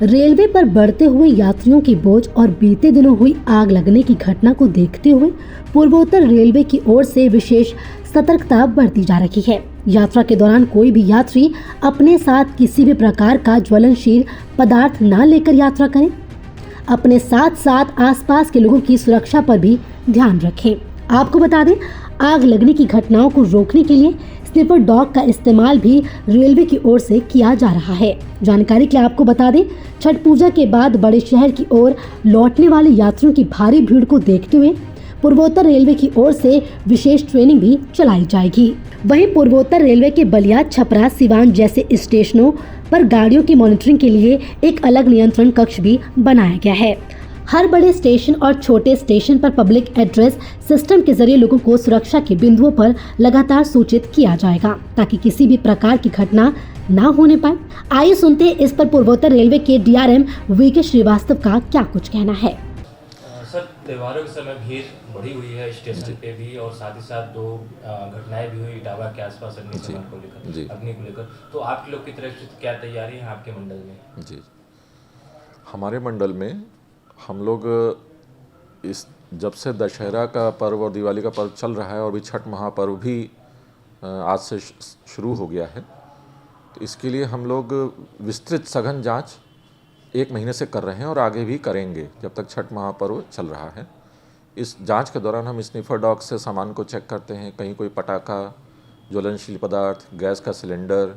Railway पर बढ़ते हुए यात्रियों की बोझ और बीते दिनों हुई आग लगने की घटना को देखते हुए पूर्वोत्तर रेलवे की ओर से विशेष सतर्कता बरती जा रही है। यात्रा के दौरान कोई भी यात्री अपने साथ किसी भी प्रकार का ज्वलनशील पदार्थ न लेकर यात्रा करें। अपने साथ साथ आसपास के लोगों की सुरक्षा पर भी ध्यान रखें। आपको बता दें, आग लगने की घटनाओं को रोकने के लिए स्निफर डॉग का इस्तेमाल भी रेलवे की ओर से किया जा रहा है। जानकारी के लिए आपको बता दें, छठ पूजा के बाद बड़े शहर की ओर लौटने वाले यात्रियों की भारी भीड़ को देखते हुए पूर्वोत्तर रेलवे की ओर से विशेष ट्रेनिंग भी चलाई जाएगी। वहीं पूर्वोत्तर रेलवे के बलिया, छपरा, सिवान जैसे स्टेशनों पर गाड़ियों की मॉनिटरिंग के लिए एक अलग नियंत्रण कक्ष भी बनाया गया है। हर बड़े स्टेशन और छोटे स्टेशन पर पब्लिक एड्रेस सिस्टम के जरिए लोगों को सुरक्षा के बिंदुओं पर लगातार सूचित किया जाएगा, ताकि किसी भी प्रकार की घटना न होने पाए। आइए सुनते हैं इस पर पूर्वोत्तर रेलवे के DRM VK श्रीवास्तव का क्या कुछ कहना है। सर, त्योहारों के समय भीड़ बढ़ी हुई है स्टेशन पे भी, और साथ ही साथ दो घटनाएं भी हुई इटावा के आसपास अग्निशमन को लेकर, अग्नि को लेकर। तो आप लोग की तरफ से क्या तैयारी है आपके मंडल में? जी, हमारे मंडल में हम लोग इस जब से दशहरा का पर्व और दिवाली का पर्व चल रहा है और भी छठ महापर्व भी आज से शुरू हो गया है, तो इसके लिए हम लोग विस्तृत सघन जांच 1 महीने से कर रहे हैं और आगे भी करेंगे जब तक छठ महापर्व चल रहा है। इस जांच के दौरान हम स्निफर डॉग से सामान को चेक करते हैं। कहीं कोई पटाखा, ज्वलनशील पदार्थ, गैस का सिलेंडर,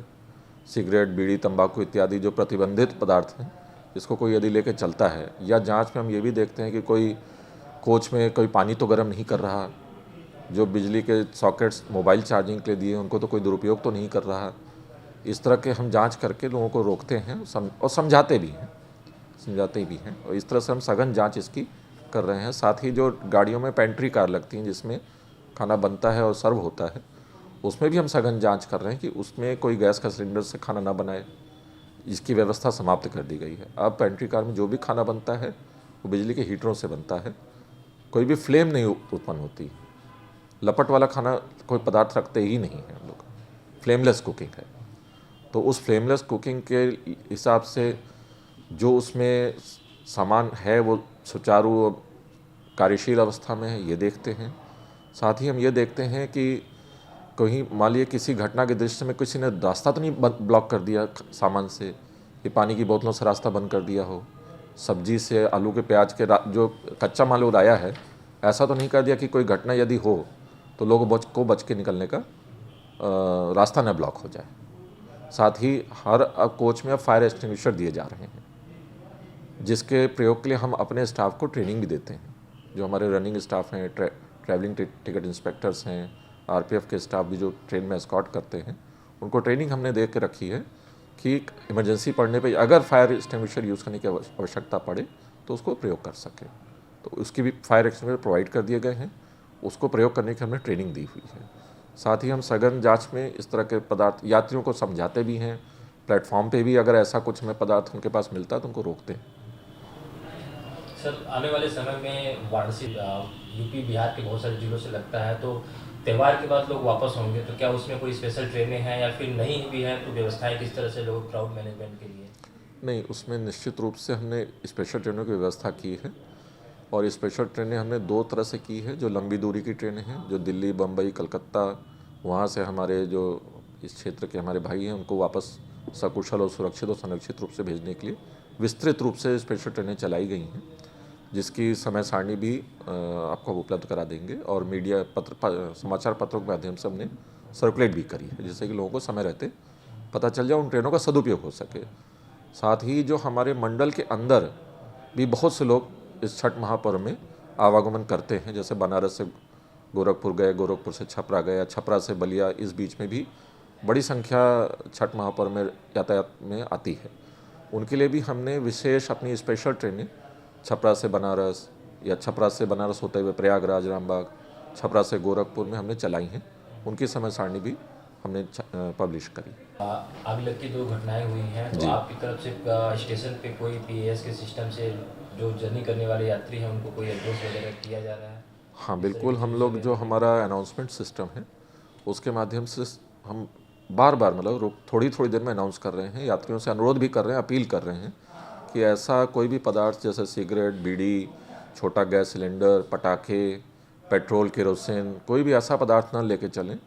सिगरेट, बीड़ी, तंबाकू इत्यादि जो प्रतिबंधित पदार्थ हैं, इसको कोई यदि लेके चलता है, या जांच में हम ये भी देखते हैं कि कोई कोच में कोई पानी तो गर्म नहीं कर रहा, जो बिजली के सॉकेट्स मोबाइल चार्जिंग के लिए दिए उनको तो कोई दुरुपयोग तो नहीं कर रहा। इस तरह के हम जांच करके लोगों को रोकते हैं और समझाते भी हैं और इस तरह से हम सघन जांच इसकी कर रहे हैं। साथ ही जो गाड़ियों में पेंट्री कार लगती हैं जिसमें खाना बनता है और सर्व होता है, उसमें भी हम सघन जांच कर रहे हैं कि उसमें कोई गैस का सिलेंडर से खाना ना बनाए। इसकी व्यवस्था समाप्त कर दी गई है। अब पेंट्री कार में जो भी खाना बनता है वो बिजली के हीटरों से बनता है, कोई भी फ्लेम नहीं उत्पन्न होती। लपट वाला खाना कोई पदार्थ रखते ही नहीं है हम लोग, फ्लेमलेस कुकिंग है। तो उस फ्लेमलेस कुकिंग के हिसाब से जो उसमें सामान है वो सुचारू कार्यशील अवस्था में है, ये देखते हैं। साथ ही हम ये देखते हैं कि कहीं मान लीजिए किसी घटना के दृश्य में किसी ने रास्ता तो नहीं ब्लॉक कर दिया सामान से, कि पानी की बोतलों से रास्ता बंद कर दिया हो, सब्जी से आलू के प्याज के जो कच्चा माल उड़ाया है, ऐसा तो नहीं कर दिया कि कोई घटना यदि हो तो लोगों को बच के निकलने का रास्ता न ब्लॉक हो जाए। साथ ही हर कोच में अब फायर एक्सटिंग्विशर दिए जा रहे हैं, जिसके प्रयोग के लिए हम अपने स्टाफ को ट्रेनिंग भी देते हैं। जो हमारे रनिंग स्टाफ हैं, ट्रैवलिंग टिकट इंस्पेक्टर्स हैं, RPF के स्टाफ भी जो ट्रेन में एस्कॉर्ट करते हैं, उनको ट्रेनिंग हमने दे के रखी है कि इमरजेंसी पड़ने पे अगर फायर एक्सटिंग्विशर यूज़ करने की आवश्यकता पड़े तो उसको प्रयोग कर सके। तो उसकी भी फायर एक्सटिंग्विशर प्रोवाइड कर दिए गए हैं, उसको प्रयोग करने की हमने ट्रेनिंग दी हुई है। साथ ही हम सघन जांच में इस तरह के पदार्थ यात्रियों को समझाते भी हैं। प्लेटफॉर्म पे भी अगर ऐसा कुछ हमें पदार्थ उनके पास मिलता है तो उनको रोकते हैं। सर, आने वाले समय में वाराणसी यूपी बिहार के बहुत सारे जिलों से लगता है, तो त्यौहार के बाद लोग वापस होंगे, तो क्या उसमें कोई स्पेशल ट्रेनें हैं या फिर नहीं भी हैं, तो व्यवस्थाएं किस तरह से लोग क्राउड मैनेजमेंट के लिए? नहीं, उसमें निश्चित रूप से हमने स्पेशल ट्रेनों की व्यवस्था की है और स्पेशल ट्रेनें हमने 2 तरह से की है। जो लंबी दूरी की ट्रेनें हैं, जो दिल्ली, बम्बई, कलकत्ता, वहाँ से हमारे जो इस क्षेत्र के हमारे भाई हैं उनको वापस सकुशल और सुरक्षित और संरक्षित रूप से भेजने के लिए विस्तृत रूप से स्पेशल ट्रेनें चलाई गई हैं, जिसकी समय सारणी भी आपको उपलब्ध करा देंगे और मीडिया समाचार पत्रों के माध्यम से हमने सर्कुलेट भी करी है, जिससे कि लोगों को समय रहते पता चल जाए, उन ट्रेनों का सदुपयोग हो सके। साथ ही जो हमारे मंडल के अंदर भी बहुत से लोग इस छठ महापर्व में आवागमन करते हैं, जैसे बनारस से गोरखपुर गए, गोरखपुर से छपरा गए, छपरा से बलिया, इस बीच में भी बड़ी संख्या छठ महापर्व में यातायात में आती है। उनके लिए भी हमने विशेष अपनी स्पेशल ट्रेनें छपरा से बनारस या छपरा से बनारस होते हुए प्रयागराज, रामबाग, छपरा से गोरखपुर में हमने चलाई हैं। उनकी समय सारणी भी हमने पब्लिश करी। आग लग की 2 घटनाएं हुई हैं, तो आपकी तरफ से स्टेशन पे कोई PAS के सिस्टम से जो जर्नी करने वाले यात्री हैं उनको कोई एड्रेस वगैरह किया जा रहा है? हाँ बिल्कुल, हम लोग जो हमारा अनाउंसमेंट सिस्टम है उसके माध्यम से हम बार बार मतलब थोड़ी थोड़ी देर में अनाउंस कर रहे हैं, यात्रियों से अनुरोध भी कर रहे हैं, अपील कर रहे हैं कि ऐसा कोई भी पदार्थ जैसे सिगरेट, बीड़ी, छोटा गैस सिलेंडर, पटाखे, पेट्रोल, केरोसिन, कोई भी ऐसा पदार्थ ना लेके चलें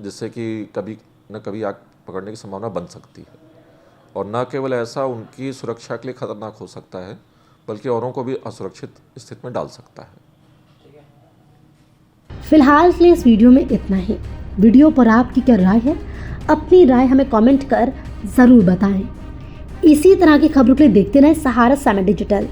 जिससे कि कभी न कभी आग पकड़ने की संभावना बन सकती है। और न केवल ऐसा उनकी सुरक्षा के लिए खतरनाक हो सकता है, बल्कि औरों को भी असुरक्षित स्थिति में डाल सकता है। फिलहाल के लिए इस वीडियो में इतना ही। वीडियो पर आपकी क्या राय है? अपनी राय हमें कमेंट कर ज़रूर बताएं। इसी तरह की खबरों के लिए देखते रहें सहारा समय डिजिटल।